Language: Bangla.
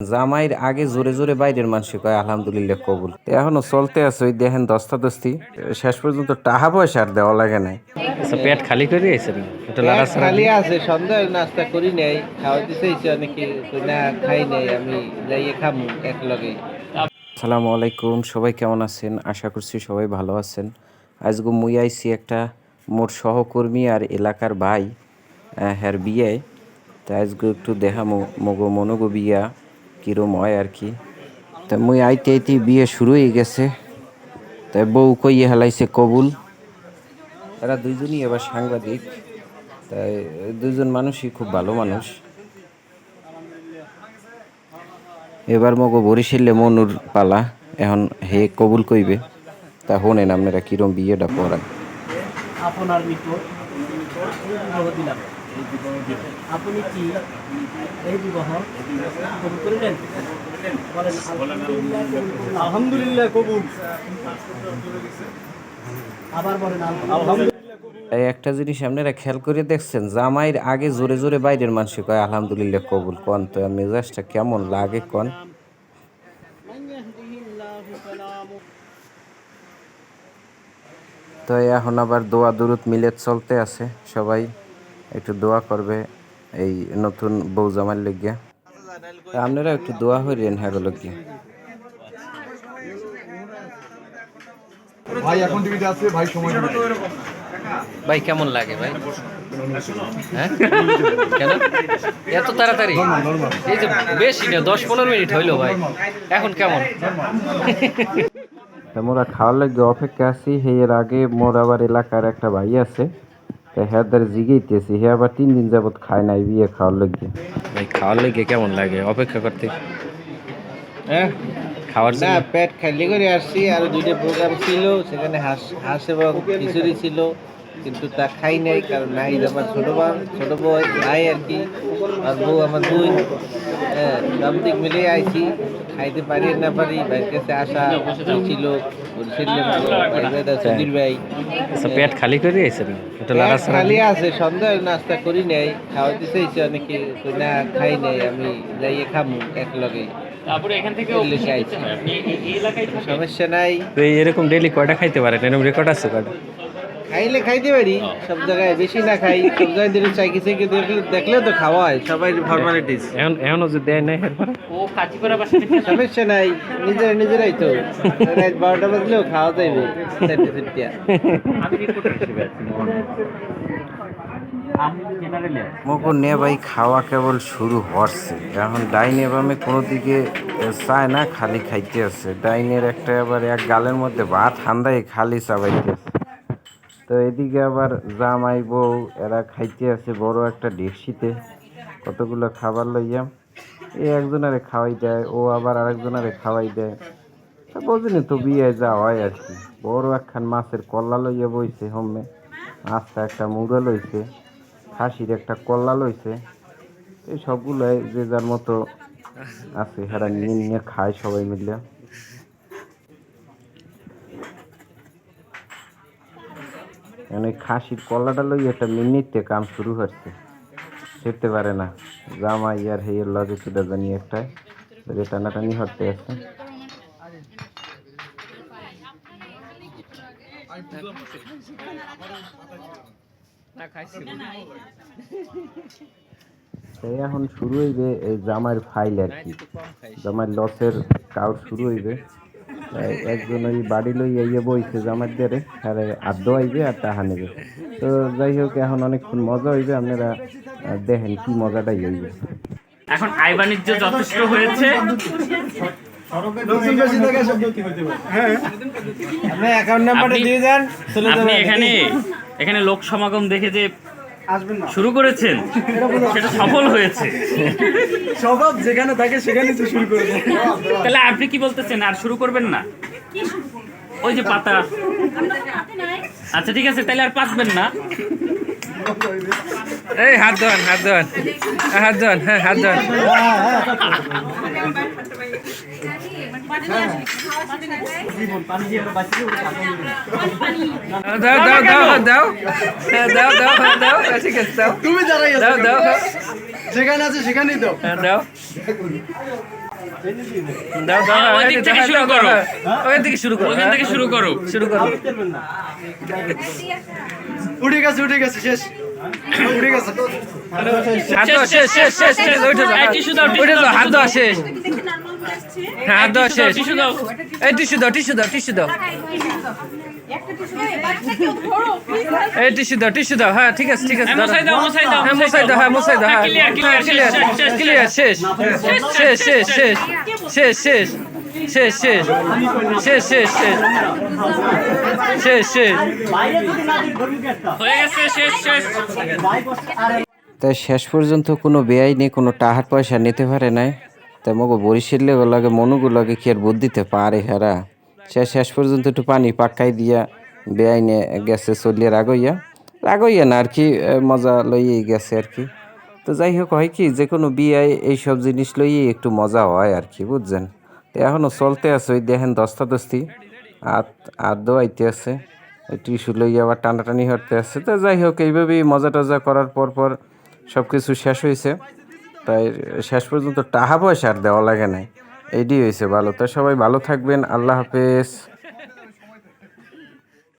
জামাইয়ের আগে জোরে জোরে বাইরের মানুষ কয় আলহামদুলিল্লাহ কবুল। এখনো চলতে আছে, ওই দেখেন দস্তাদস্তি। শেষ পর্যন্ত টাকা পয়সা আর দেওয়া লাগে নাই। আচ্ছা, পেট খালি করে আইছেন? একটু পেট লাড়াচাড়া খালি দিন। আছে, সন্ধ্যার নাস্তা করি নাই, খাওয়াতে চাইছে অনেকে, কই না খাই নাই, আমি যাইয়ে খামু এক লগে। আসসালামু আলাইকুম, সবাই কেমন আছেন? আশা করছি সবাই ভালো আছেন। আজকে মুই আইছি একটা মোর সহকর্মী আর এলাকার ভাই হ্যার বিয়ে। তাই আজকে একটু দেখামো মগো মনগো বিয়া কিরম হয় আর কি। তা মুই আইতে আইতে বিয়ে শুরু হয়ে গেছে। তাই বউ কইয়ে হেলাইছে কবুল। এরা দুইজনই এবার সাংবাদিক। তাই দুইজন মানুষই খুব ভালো মানুষ। এবার মগো বরিশালে মনুর পালা, এখন হে কবুল কইবে। তা হোনেন আপনারা কিরম বিয়েটা পড়ান। আপনার নিকট বিবাহ দিলাম। আপনি কি এই বিবাহ কবুল করিলেন? বলেন আলহামদুলিল্লাহ কবুল। আবার বলেন আলহামদুলিল্লাহ। এই একটা জিনিস আপনারা খেয়াল করে দেখছেন, জামাইয়ের আগে জোরে জোরে বাইরের মানুষ কয় আলহামদুলিল্লাহ কবুল। কন তো মেজাজটা কেমন লাগে কন। তো এখন আবার দোয়া দুরুদ মিলে চলতে আছে, সবাই একটু দোয়া করবে এই নতুন বউ জামাইয়ের লেগে। আপনারা একটু দোয়া হইলেন হ্যাঁ গিয়ে। ভাই এখন টিভিতে আছে, ভাই সময় নেবে। ভাই কেমন লাগে ভাই? হ্যাঁ কেন এত তাড়াতাড়ি? এই যে বেশি না, 10-15 মিনিট হইলো ভাই, এখন কেমন? তা মোরা খাওয়ার লাগে অপেক্ষা আছি। এর আগে মোর আবার এলাকার একটা ভাই আছে, তা হ্যাঁ দ্বারা জিগেইতেছি। হে আবার 3 দিন যাবত খায় নাই বিয়ে খাওয়ার লাগে। ভাই খাওয়ার লেগে কেমন লাগে অপেক্ষা করতে? হ্যাঁ খাওয়ার না, জন্য পেট খালি করে আসছি। আর দুইটা প্রোগ্রাম ছিল, সেখানে হাঁস এবং খিচুড়ি ছিল, কিন্তু তা খাই নাই, কারণ নাই আমার ছোট বই ভাই আর কি, আর বউ আমার বোন। হ্যাঁ, সামথিং মিলে আইছি, খাইতে পারি আর না পারি, ভাইয়ের কাছে আসা ছিল সুধীর ভাই। আচ্ছা, পেট খালি করে আইছেন? একটু পেট লাড়াচাড়া খালি দিন। আছে, সন্ধ্যার নাস্তা করি নাই, খাওয়াতে চাইছে অনেকে, কই না খাই নাই, আমি যাইয়ে খামু এক লগে। তারপরে এখান থেকে সমস্যা নাই, তো এরকম ডেইলি কয়টা খাইতে পারেন? এরকম রেকর্ড আছে কয়টা? খাইলে খাইতে পারি, সব জায়গায় বেশি না খাই, সব জায়গায় দিলে চাইকে চাইকে দেখলেও তো খাওয়া হয়, সবাই ফর্মালিটিস। এখনো যে দেয় নাই এরপরে সমস্যা নাই, নিজেরাই তো রাত 12টা বাজলেও খাওয়া যাইবে। মগো নে ভাই খাওয়া কেবল শুরু হচ্ছে। এখন ডাইনে বামে কোনো দিকে চায় না, খালি খাইতে আছে। ডাইনের একটা আবার এক গালের মধ্যে ভাত ঠান্ডায় খালি চাবাইতে আছে। তো এদিকে আবার জামাই বউ এরা খাইতে আছে বড় একটা ডেকসিতে কতগুলো খাবার লইয়া। এই একজনারে খাওয়াই দেয়, ও আবার আরেকজনারে খাওয়াই দেয়। তা বোঝেনি তো বিয়ে যা হয় আর কি। বড় একখান মাছের কল্লা লইয়া বইছে হোমে, আস্তা একটা মুড়া লইছে, খাসির একটা কল্লা লইছে। এই সবগুলাই যে যার মতো আছে হেরা নিয়ে নিয়ে খায় সবাই মিলে। এই খাসির কল্লাটা লইয়া একটা মিনিটে কাম শুরু হচ্ছে, সেরতে পারে না। জামাই আর হেয়ের লগে চুটা জানি একটা টানাটানি হতে আছে। এই এখন শুরু হইবে এই জামাইয়ের ফাইল আর কি, জামাইয়ের লসের কাউর শুরু হইবে। একজন ওই বাড়ি লইয়া ইয়ে বইছে জামাইয়ের দেরে, আর আড্ড আইবে আর টাহা নেবে। তো যাই হোক, এখন অনেকক্ষণ মজা হইবে, আপনারা দেখেন কি মজাটাই হইবে। এখন আয় বাণিজ্য যথেষ্ট হয়েছে। আপনি অ্যাকাউন্ট নাম্বারটা দিয়ে যান, চলে আপনি যাবেন। এখানে এখানে লোক সমাগম দেখে যে শুরু করেছেন, সেটা সফল হয়েছে। স্বভাব যেখানে থাকে সেখানে তো শুরু করে দেয়। তাহলে আপনি কি বলতেছেন, আর শুরু করবেন না? ওই যে পাতা। আচ্ছা ঠিক আছে, তাহলে আর পাতবেন না। এই হাত ধোয়ান, হাত ধোয়ান, হাত ধোয়ান, হ্যাঁ হাত ধোয়ান। দাও দাও দাও দাও দাও দাও দাও, ঠিক আছে দাও। তুমি দাঁড়াই দাও দাও যেখানে আছে সেখানেই দাও। দাও। দাও দাও ওই দিক থেকে শুরু করো। ওই দিকে শুরু করো, ওইখান থেকে শুরু করো। শুরু করো। উঠে গেছে শেষ উঠে গেছে হাত দাও, শেষ শেষ শেষ শেষ, উঠে যাও, এই টিস্যু দাও, উঠে যাও, হাত দাও, শেষ, দেখে নরমাল বলে আসছে হ্যাঁ, হাত দাও, শেষ, টিস্যু দাও। এই টিস্যু দাও, টিস্যু দাও, টিস্যু দাও, একটা টিস্যু বাচ্চা কেউ ধরো প্লিজ এই টিস্যু দাও, টিস্যু দাও, হ্যাঁ ঠিক আছে ঠিক আছে, দাও। মশাই দাও, মশাই দাও, হ্যাঁ মোসাই দাও, হ্যাঁ মোসাই দাও, হ্যাঁ ক্লিয়ার ক্লিয়ার ক্লিয়ার ক্লিয়ার, শেষ শেষ শেষ শেষ শেষ শেষ শেষ শেষ শেষ শেষ শেষ শেষ হয়ে গেছে, শেষ শেষ। তাই শেষ পর্যন্ত কোনো বেআইনি কোনো টাকার পয়সা নিতে পারে নাই। তাই মগো বরিশালে লাগে মনুগুলোকে কি আর বুদ্ধিতে পারে হেরা। সে শেষ পর্যন্ত একটু পানি পাক্কাই দিয়া বেআইনে গেছে, চলিয়ে রাগইয়া না আর কি, মজা লইয়েই গেছে আর কি। তো যাই হোক, হয় কি যে কোনো বিয়ায় এইসব জিনিস লইয়েই একটু মজা হয় আর কি, বুঝছেন। তো এখনও চলতে আছে, ওই দেখেন দস্তাদস্তি হাত দোয়াইতে আছে, টিস্যু লইয়া আবার টানাটানি হতে আছে। তো যাই হোক, এইভাবেই মজা টজা করার পর সব কিছু শেষ হয়েছে। তাই শেষ পর্যন্ত টাকা পয়সা আর দেওয়া লাগে নাই, এইটি হয়েছে ভালো। তো সবাই ভালো থাকবেন, আল্লাহ হাফেজ।